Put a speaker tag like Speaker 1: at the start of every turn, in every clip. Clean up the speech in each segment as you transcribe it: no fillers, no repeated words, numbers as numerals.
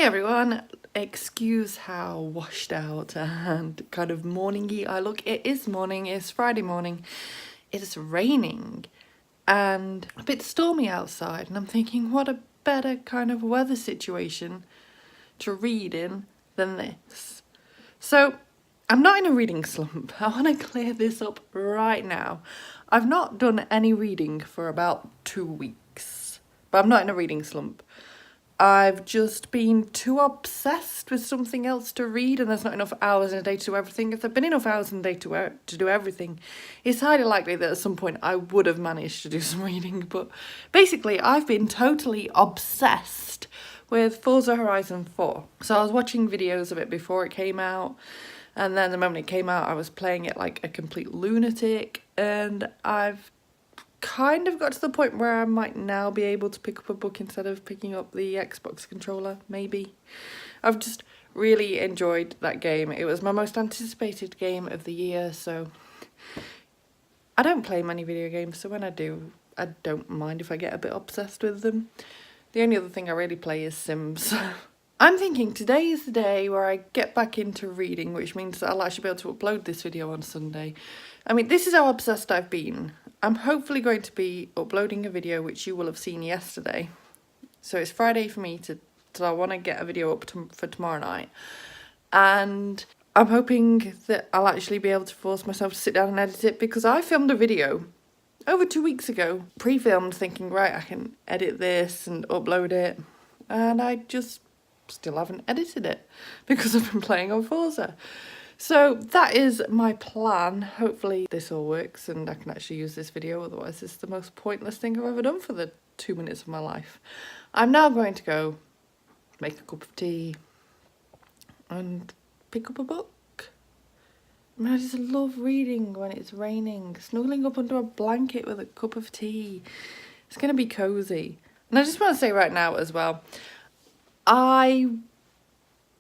Speaker 1: everyone, excuse how washed out and kind of morning-y I look. It is morning, it's Friday morning, it is raining and a bit stormy outside, and I'm thinking what a better kind of weather situation to read in than this. So I'm not in a reading slump. I want to clear this up right now. I've not done any reading for about 2 weeks, but I'm not in a reading slump. I've just been too obsessed with something else to read, and there's not enough hours in a day to do everything. If there'd been enough hours in a day to do everything, it's highly likely that at some point I would have managed to do some reading. But basically, I've been totally obsessed with Forza Horizon 4. So I was watching videos of it before it came out, and then the moment it came out, I was playing it like a complete lunatic, and I've kind of got to the point where I might now be able to pick up a book instead of picking up the Xbox controller, maybe. I've just really enjoyed that game. It was my most anticipated game of the year, so I don't play many video games, so when I do, I don't mind if I get a bit obsessed with them. The only other thing I really play is Sims. I'm thinking today is the day where I get back into reading, which means that I'll actually be able to upload this video on Sunday. I mean, this is how obsessed I've been. I'm hopefully going to be uploading a video which you will have seen yesterday. So it's Friday for me so I want to get a video up for tomorrow night. And I'm hoping that I'll actually be able to force myself to sit down and edit it, because I filmed a video over 2 weeks ago, pre-filmed, thinking, right, I can edit this and upload it. And I just still haven't edited it because I've been playing on Forza. So that is my plan. Hopefully this all works and I can actually use this video, otherwise it's the most pointless thing I've ever done for the 2 minutes of my life. I'm now going to go make a cup of tea and pick up a book. I mean, I just love reading when it's raining, snuggling up under a blanket with a cup of tea. It's going to be cozy. And I just want to say right now as well, I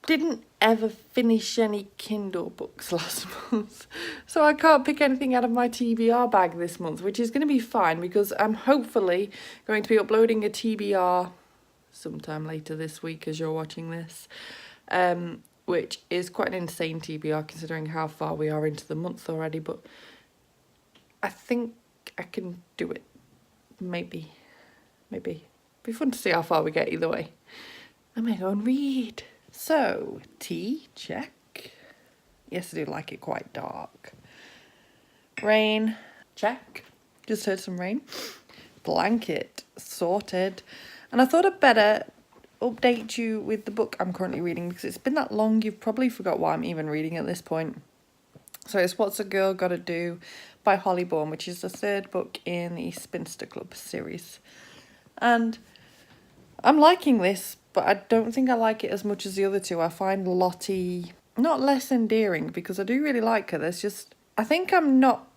Speaker 1: didn't ever finish any Kindle books last month, so I can't pick anything out of my TBR bag this month, which is going to be fine because I'm hopefully going to be uploading a TBR sometime later this week as you're watching this, which is quite an insane TBR considering how far we are into the month already, but I think I can do it. Maybe. It'd be fun to see how far we get either way. I'm going to go and read. So, tea, check. Yes, I do like it quite dark. Rain, check. Just heard some rain. Blanket, sorted. And I thought I'd better update you with the book I'm currently reading, because it's been that long you've probably forgot why I'm even reading at this point. So it's What's a Girl Gotta Do by Holly Bourne, which is the third book in the Spinster Club series. And I'm liking this, but I don't think I like it as much as the other two. I find Lottie not less endearing, because I do really like her. I think I'm not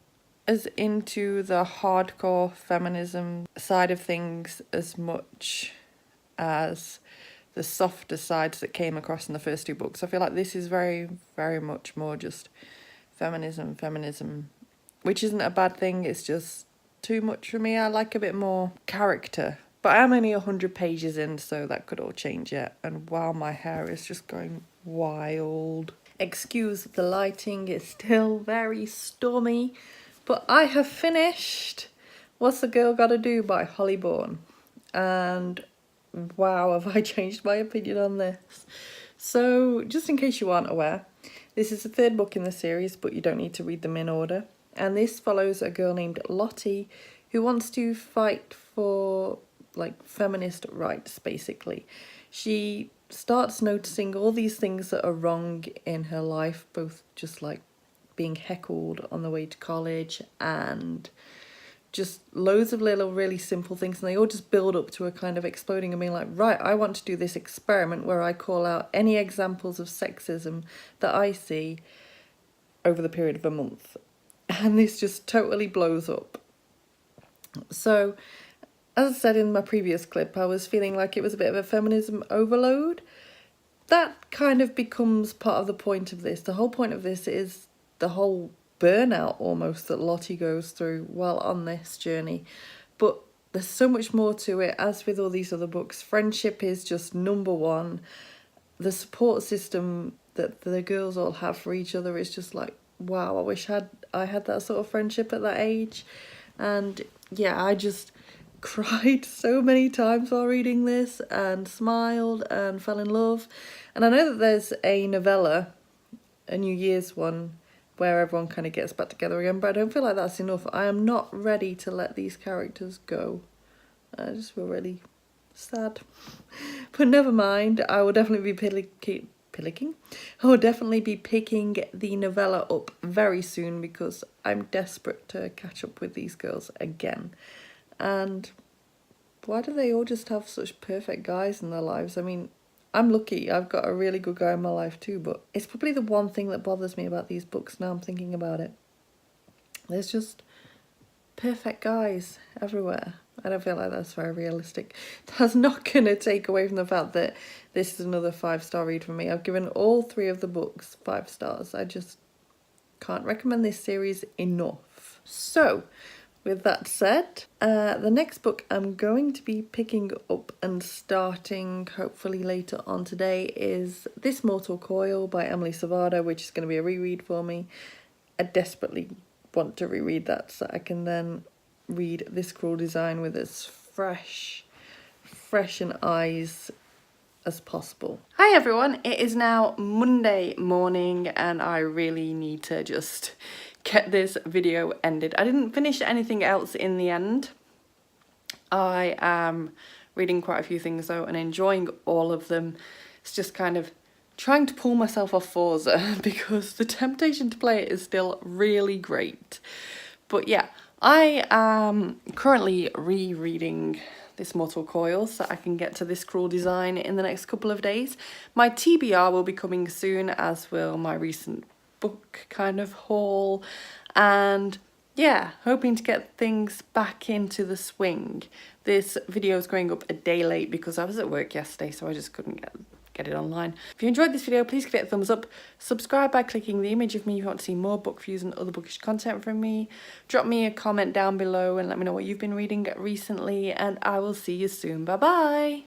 Speaker 1: as into the hardcore feminism side of things as much as the softer sides that came across in the first two books. I feel like this is very, very much more just feminism, which isn't a bad thing. It's just too much for me. I like a bit more character. But I'm only 100 pages in, so that could all change yet. And wow, my hair is just going wild. Excuse the lighting, it's still very stormy. But I have finished What's a Girl Gotta Do by Holly Bourne. And wow, have I changed my opinion on this. So, just in case you aren't aware, this is the third book in the series, but you don't need to read them in order. And this follows a girl named Lottie who wants to fight for feminist rights, basically. She starts noticing all these things that are wrong in her life, both just like being heckled on the way to college and just loads of little really simple things, and they all just build up to a kind of exploding and being like, right, I want to do this experiment where I call out any examples of sexism that I see over the period of a month. And this just totally blows up. So as I said in my previous clip, I was feeling like it was a bit of a feminism overload. That kind of becomes part of the point of this. The whole point of this is the whole burnout almost that Lottie goes through while on this journey. But there's so much more to it. As with all these other books, friendship is just number one. the support system that the girls all have for each other is just like, wow, I wish I had that sort of friendship at that age. And yeah, I just cried so many times while reading this and smiled and fell in love. And I know that there's a novella, a New Year's one, where everyone kind of gets back together again, but I don't feel like that's enough. I am not ready to let these characters go. I just feel really sad. But never mind, I will definitely be picking. I will definitely be picking the novella up very soon because I'm desperate to catch up with these girls again. And why do they all just have such perfect guys in their lives? I mean, I'm lucky, I've got a really good guy in my life too, but it's probably the one thing that bothers me about these books now I'm thinking about it. There's just perfect guys everywhere. I don't feel like that's very realistic. That's not going to take away from the fact that this is another 5-star read for me. I've given all 3 of the books 5 stars. I just can't recommend this series enough. So, with that said, the next book I'm going to be picking up and starting hopefully later on today is This Mortal Coil by Emily Savada, which is going to be a reread for me. I desperately want to reread that so I can then read This Cruel Design with as fresh in eyes as possible. Hi everyone, it is now Monday morning and I really need to just get this video ended. I didn't finish anything else in the end. I am reading quite a few things though and enjoying all of them. It's just kind of trying to pull myself off Forza because the temptation to play it is still really great. But yeah, I am currently rereading This Mortal Coil so I can get to This Cruel Design in the next couple of days. My TBR will be coming soon, as will my recent book kind of haul, and yeah, hoping to get things back into the swing. This video is going up a day late because I was at work yesterday, so I just couldn't get it online. If you enjoyed this video, please give it a thumbs up. Subscribe by clicking the image of me if you want to see more book reviews and other bookish content from me. Drop me a comment down below and let me know what you've been reading recently, and I will see you soon. Bye bye.